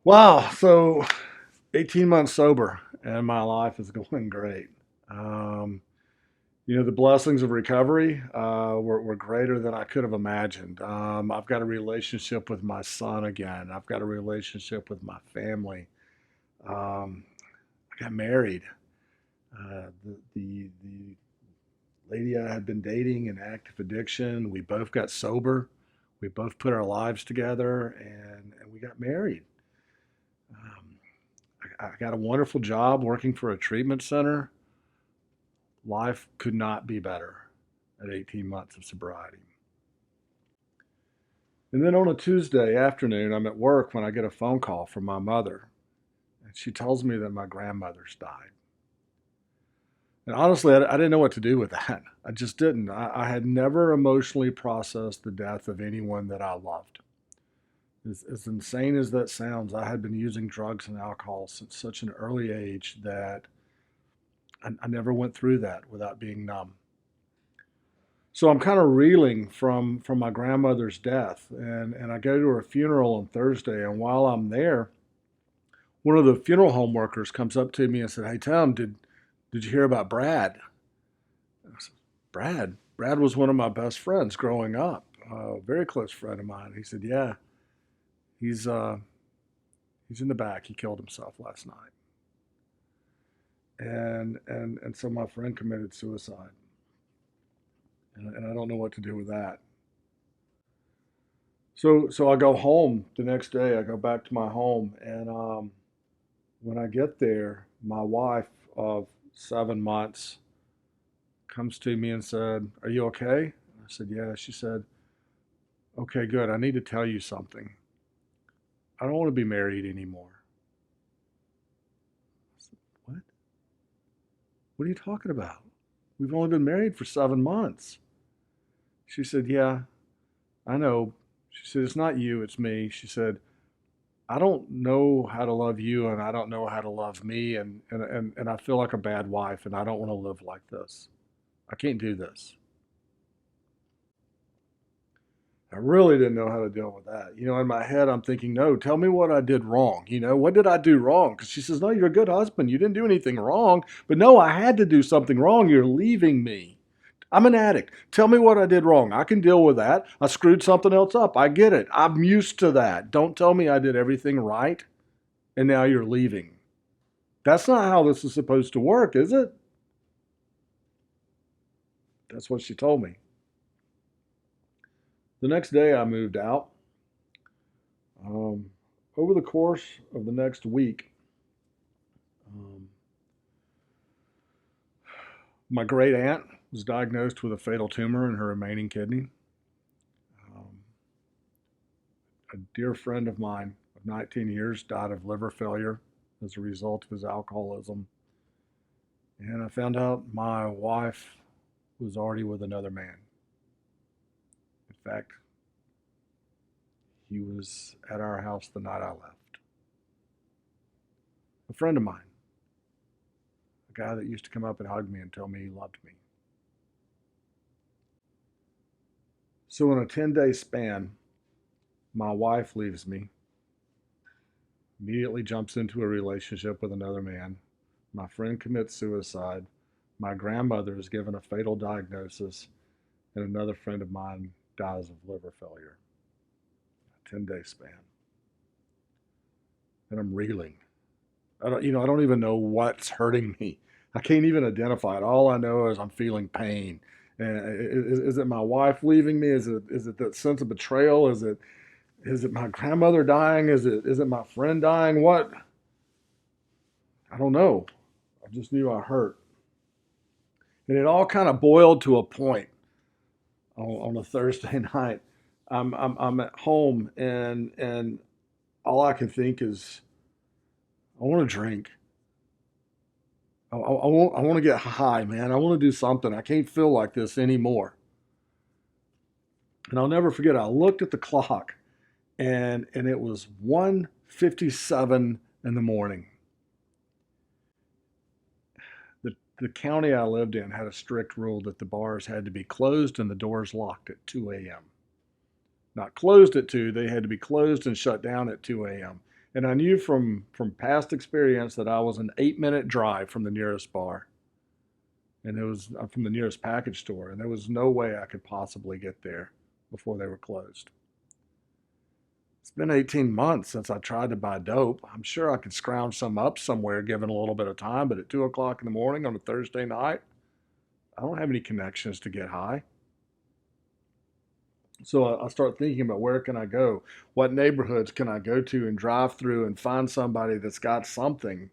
Wow, so 18 months sober and my life is going great. Um, the blessings of recovery were greater than I could have imagined. I've got a relationship with my son again. I've got a relationship with my family. Um, I got married. The lady I had been dating in active addiction, we both got sober. We both put our lives together and we got married. Um, I got a wonderful job working for a treatment center. Life could not be better at 18 months of sobriety. And then on a Tuesday afternoon, I'm at work when I get a phone call from my mother, and she tells me that my grandmother's died. And honestly, I didn't know what to do with that. I just didn't. I had never emotionally processed the death of anyone that I loved. As insane as that sounds, I had been using drugs and alcohol since such an early age that I never went through that without being numb. So I'm kind of reeling from my grandmother's death, and I go to her funeral on Thursday. And while I'm there, one of the funeral home workers comes up to me and said, "Hey Tom, did you hear about Brad?" I said, Brad was one of my best friends growing up, a very close friend of mine. He said, "Yeah, he's uh, he's in the back. He killed himself last night." And so my friend committed suicide, and I don't know what to do with that. So I go home the next day. I go back to my home, and when I get there, my wife of 7 months comes to me and said, "Are you okay?" I said, "Yeah." She said, "Okay, good. I need to tell you something. I don't want to be married anymore." I said, "What? What are you talking about? We've only been married for 7 months." She said, "Yeah, I know." She said, "It's not you, it's me." She said, "I don't know how to love you and I don't know how to love me and I feel like a bad wife and I don't want to live like this. I can't do this." I really didn't know how to deal with that. In my head, I'm thinking, no, tell me what I did wrong. What did I do wrong? Because she says, no, you're a good husband. You didn't do anything wrong. But no, I had to do something wrong. You're leaving me. I'm an addict. Tell me what I did wrong. I can deal with that. I screwed something else up. I get it. I'm used to that. Don't tell me I did everything right and now you're leaving. That's not how this is supposed to work, is it? That's what she told me. The next day, I moved out. Um, Over the course of the next week, um, my great aunt was diagnosed with a fatal tumor in her remaining kidney. Um, a dear friend of mine of 19 years died of liver failure as a result of his alcoholism. And I found out my wife was already with another man. In fact, he was at our house the night I left. A friend of mine, a guy that used to come up and hug me and tell me he loved me. So, in a 10-day span, my wife leaves me, immediately jumps into a relationship with another man. My friend commits suicide. My grandmother is given a fatal diagnosis, and another friend of mine dies of liver failure. A 10-day span. And I'm reeling. I don't even know what's hurting me. I can't even identify it. All I know is I'm feeling pain. And is it my wife leaving me? Is it that sense of betrayal? Is it my grandmother dying? Is it my friend dying? What? I don't know. I just knew I hurt. And it all kind of boiled to a point on a Thursday night. I'm at home and all I can think is I want to drink. I want to get high, man. I want to do something. I can't feel like this anymore. And I'll never forget. I looked at the clock, and it was 1:57 in the morning. The county I lived in had a strict rule that the bars had to be closed and the doors locked at 2 a.m. Not closed at 2, they had to be closed and shut down at 2 a.m. And I knew from past experience that I was an 8-minute drive from the nearest bar, and it was from the nearest package store, and there was no way I could possibly get there before they were closed. It's been 18 months since I tried to buy dope. I'm sure I could scrounge some up somewhere given a little bit of time, but at 2 o'clock in the morning on a Thursday night, I don't have any connections to get high. So I start thinking about where can I go? What neighborhoods can I go to and drive through and find somebody that's got something?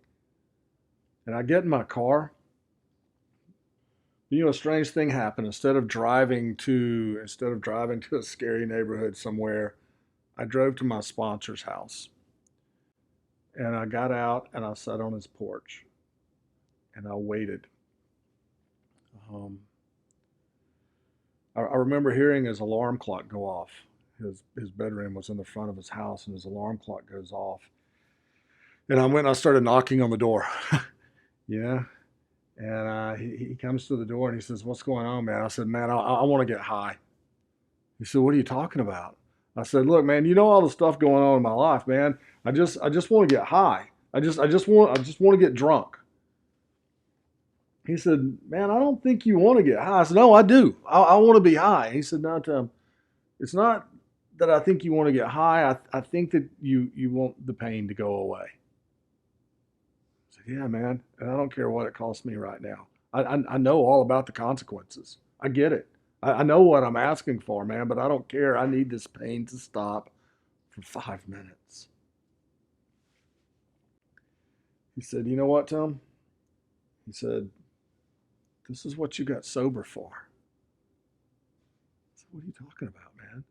And I get in my car. A strange thing happened. Instead of driving to a scary neighborhood somewhere, I drove to my sponsor's house. And I got out and I sat on his porch and I waited. Um, I remember hearing his alarm clock go off. His bedroom was in the front of his house, and his alarm clock goes off. And I went and I started knocking on the door. Yeah. And he comes to the door and he says, "What's going on, man?" I said, "Man, I want to get high." He said, "What are you talking about?" I said, "Look, man, you know all the stuff going on in my life, man. I just want to get high. I just want to get drunk." He said, "Man, I don't think you want to get high." I said, "No, I do. I want to be high." He said, "No, Tom, it's not that I think you want to get high. I think that you want the pain to go away." I said, "Yeah, man, and I don't care what it costs me right now. I know all about the consequences. I get it. I know what I'm asking for, man, but I don't care. I need this pain to stop for 5 minutes." He said, "You know what, Tom?" He said, "This is what you got sober for." I said, "What are you talking about, man?"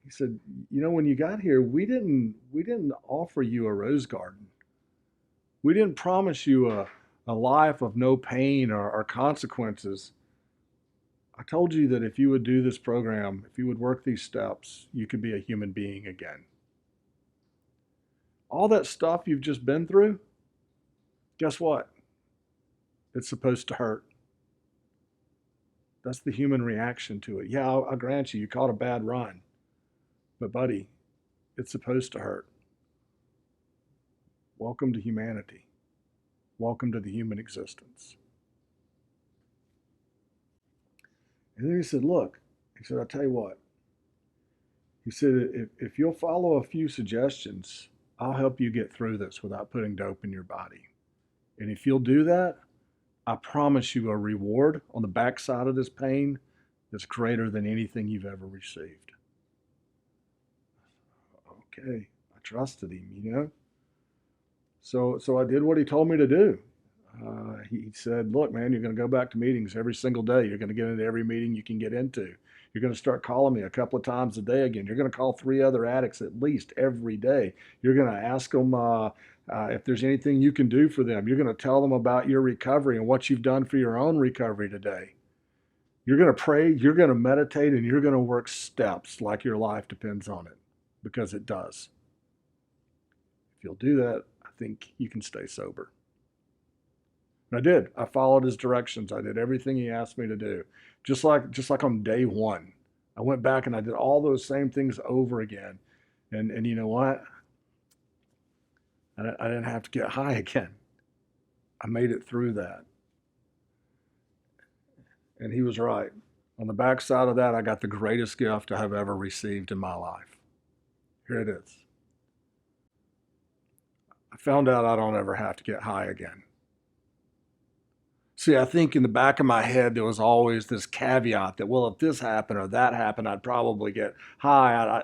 He said, "When you got here, we didn't offer you a rose garden. We didn't promise you a life of no pain or consequences. I told you that if you would do this program, if you would work these steps, you could be a human being again. All that stuff you've just been through, guess what? It's supposed to hurt. That's the human reaction to it. Yeah, I'll grant you caught a bad run, but buddy, it's supposed to hurt. Welcome to humanity. Welcome to the human existence." And then he said, "Look," he said, "I'll tell you what." He said, if you'll follow a few suggestions, I'll help you get through this without putting dope in your body. And if you'll do that, I promise you a reward on the backside of this pain that's greater than anything you've ever received." Okay, I trusted him. So I did what he told me to do. He said, "Look, man, you're going to go back to meetings every single day. You're going to get into every meeting you can get into. You're going to start calling me a couple of times a day again. You're going to call 3 other addicts at least every day. You're going to ask them if there's anything you can do for them. You're going to tell them about your recovery and what you've done for your own recovery today. You're going to pray, you're going to meditate, and you're going to work steps like your life depends on it, because it does. If you'll do that, I think you can stay sober." And I did. I followed his directions. I did everything he asked me to do. Just like on day one. I went back and I did all those same things over again. And you know what? I didn't have to get high again. I made it through that. And he was right. On the backside of that, I got the greatest gift I have ever received in my life. Here it is. I found out I don't ever have to get high again. See, I think in the back of my head, there was always this caveat that, well, if this happened or that happened, I'd probably get high.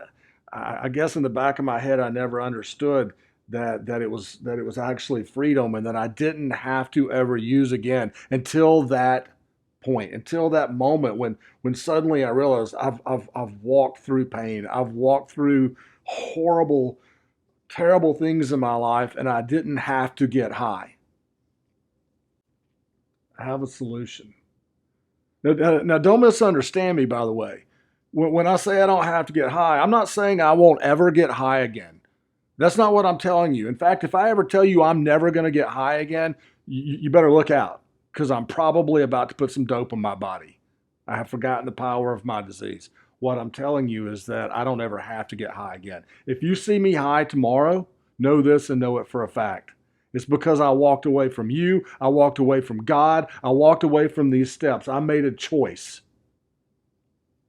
I guess in the back of my head, I never understood that it was actually freedom, and that I didn't have to ever use again until that point, until that moment when suddenly I realized I've walked through pain, I've walked through horrible, terrible things in my life, and I didn't have to get high. I have a solution. Now, don't misunderstand me, by the way. When I say I don't have to get high, I'm not saying I won't ever get high again. That's not what I'm telling you. In fact, if I ever tell you I'm never going to get high again, you better look out, because I'm probably about to put some dope in my body. I have forgotten the power of my disease. What I'm telling you is that I don't ever have to get high again. If you see me high tomorrow, know this and know it for a fact. It's because I walked away from you. I walked away from God. I walked away from these steps. I made a choice.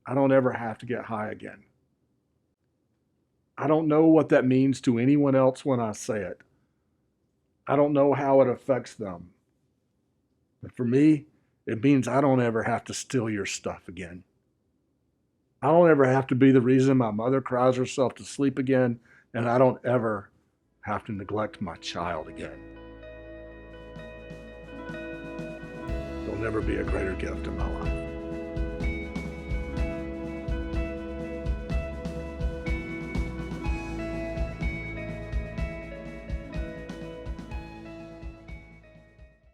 I don't ever have to get high again. I don't know what that means to anyone else when I say it. I don't know how it affects them. But for me, it means I don't ever have to steal your stuff again. I don't ever have to be the reason my mother cries herself to sleep again, and I don't ever have to neglect my child again. There'll never be a greater gift in my life.